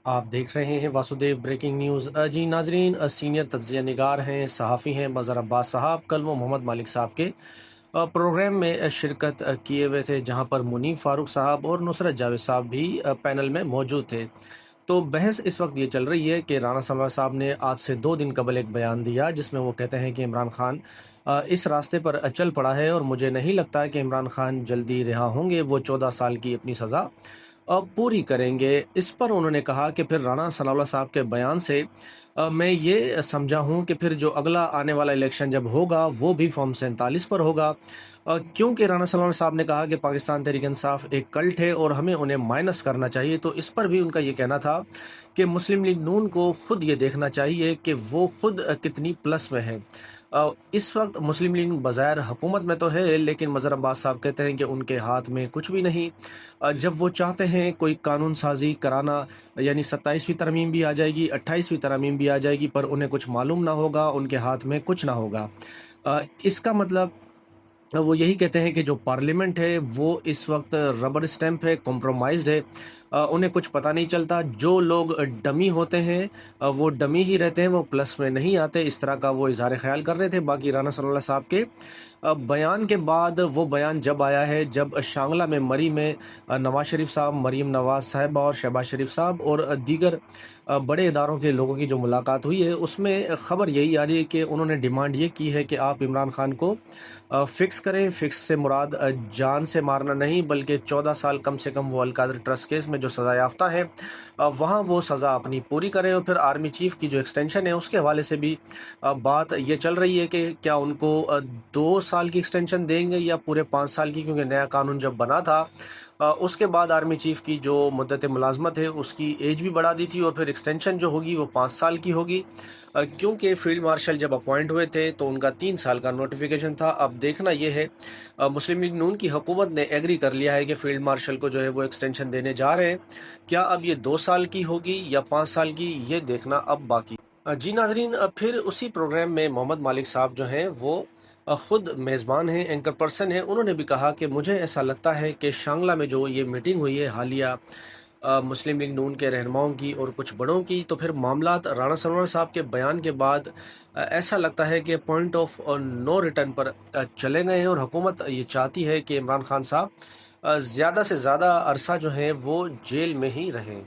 آپ دیکھ رہے ہیں واسودیو بریکنگ نیوز۔ جی ناظرین، سینئر تجزیہ نگار ہیں، صحافی ہیں مظہر عباس صاحب، کل وہ محمد مالک صاحب کے پروگرام میں شرکت کیے ہوئے تھے، جہاں پر منیب فاروق صاحب اور نصرت جاوید صاحب بھی پینل میں موجود تھے۔ تو بحث اس وقت یہ چل رہی ہے کہ رانا سنور صاحب نے آج سے 2 دن قبل ایک بیان دیا، جس میں وہ کہتے ہیں کہ عمران خان اس راستے پر چل پڑا ہے اور مجھے نہیں لگتا کہ عمران خان جلدی رہا ہوں گے، وہ 14 سال کی اپنی سزا پوری کریں گے۔ اس پر انہوں نے کہا کہ پھر رانا ثناء اللہ صاحب کے بیان سے میں یہ سمجھا ہوں کہ پھر جو اگلا آنے والا الیکشن جب ہوگا وہ بھی فارم 47 پر ہوگا، کیونکہ رانا ثناء اللہ صاحب نے کہا کہ پاکستان تحریک انصاف ایک کلٹ ہے اور ہمیں انہیں مائنس کرنا چاہیے۔ تو اس پر بھی ان کا یہ کہنا تھا کہ مسلم لیگ نون کو خود یہ دیکھنا چاہیے کہ وہ خود کتنی پلس میں ہے۔ اس وقت مسلم لیگ بظاہر حکومت میں تو ہے، لیکن مظہر عباس صاحب کہتے ہیں کہ ان کے ہاتھ میں کچھ بھی نہیں۔ جب وہ چاہتے ہیں کوئی قانون سازی کرانا، یعنی 27ویں ترمیم بھی آ جائے گی، 28ویں ترمیم بھی آ جائے گی، پر انہیں کچھ معلوم نہ ہوگا، ان کے ہاتھ میں کچھ نہ ہوگا۔ اس کا مطلب وہ یہی کہتے ہیں کہ جو پارلیمنٹ ہے وہ اس وقت ربر اسٹیمپ ہے، کمپرومائزڈ ہے، انہیں کچھ پتہ نہیں چلتا۔ جو لوگ ڈمی ہوتے ہیں وہ ڈمی ہی رہتے ہیں، وہ پلس میں نہیں آتے۔ اس طرح کا وہ اظہار خیال کر رہے تھے۔ باقی رانا صلی اللہ صاحب کے بیان کے بعد، وہ بیان جب آیا ہے جب شانگلہ میں مری میں نواز شریف صاحب، مریم نواز صاحبہ اور شہباز شریف صاحب اور دیگر بڑے اداروں کے لوگوں کی جو ملاقات ہوئی ہے، اس میں خبر یہی آ رہی ہے کہ انہوں نے ڈیمانڈ یہ کی ہے کہ آپ عمران خان کو فکس کریں۔ فکس سے مراد جان سے مارنا نہیں، بلکہ 14 سال کم سے کم وہ القادر ٹرسٹ کیس میں جو سزا یافتہ ہے وہاں وہ سزا اپنی پوری کریں۔ اور پھر آرمی چیف کی جو ایکسٹینشن ہے اس کے حوالے سے بھی بات یہ چل رہی ہے کہ کیا ان کو 2 سال کی ایکسٹینشن دیں گے یا پورے 5 سال کی، کیونکہ نیا قانون جب بنا تھا اس کے بعد آرمی چیف کی جو مدت ملازمت ہے اس کی ایج بھی بڑھا دی تھی، اور پھر ایکسٹینشن جو ہوگی وہ 5 سال کی ہوگی، کیونکہ فیلڈ مارشل جب اپوائنٹ ہوئے تھے تو ان کا 3 سال کا نوٹیفیکیشن تھا۔ اب دیکھنا یہ ہے، مسلم لیگ نون کی حکومت نے ایگری کر لیا ہے کہ فیلڈ مارشل کو جو ہے وہ ایکسٹینشن دینے جا رہے ہیں۔ کیا اب یہ 2 سال کی ہوگی یا 5 سال کی، یہ دیکھنا اب باقی۔ جی ناظرین، پھر اسی پروگرام میں محمد مالک صاحب جو ہیں وہ خود میزبان ہیں، اینکر پرسن ہیں۔ انہوں نے بھی کہا کہ مجھے ایسا لگتا ہے کہ شانگلہ میں جو یہ میٹنگ ہوئی ہے حالیہ مسلم لیگ نون کے رہنماؤں کی اور کچھ بڑوں کی، تو پھر معاملات رانا سنور صاحب کے بیان کے بعد ایسا لگتا ہے کہ پوائنٹ آف نو ریٹرن پر چلے گئے ہیں، اور حکومت یہ چاہتی ہے کہ عمران خان صاحب زیادہ سے زیادہ عرصہ جو ہیں وہ جیل میں ہی رہیں۔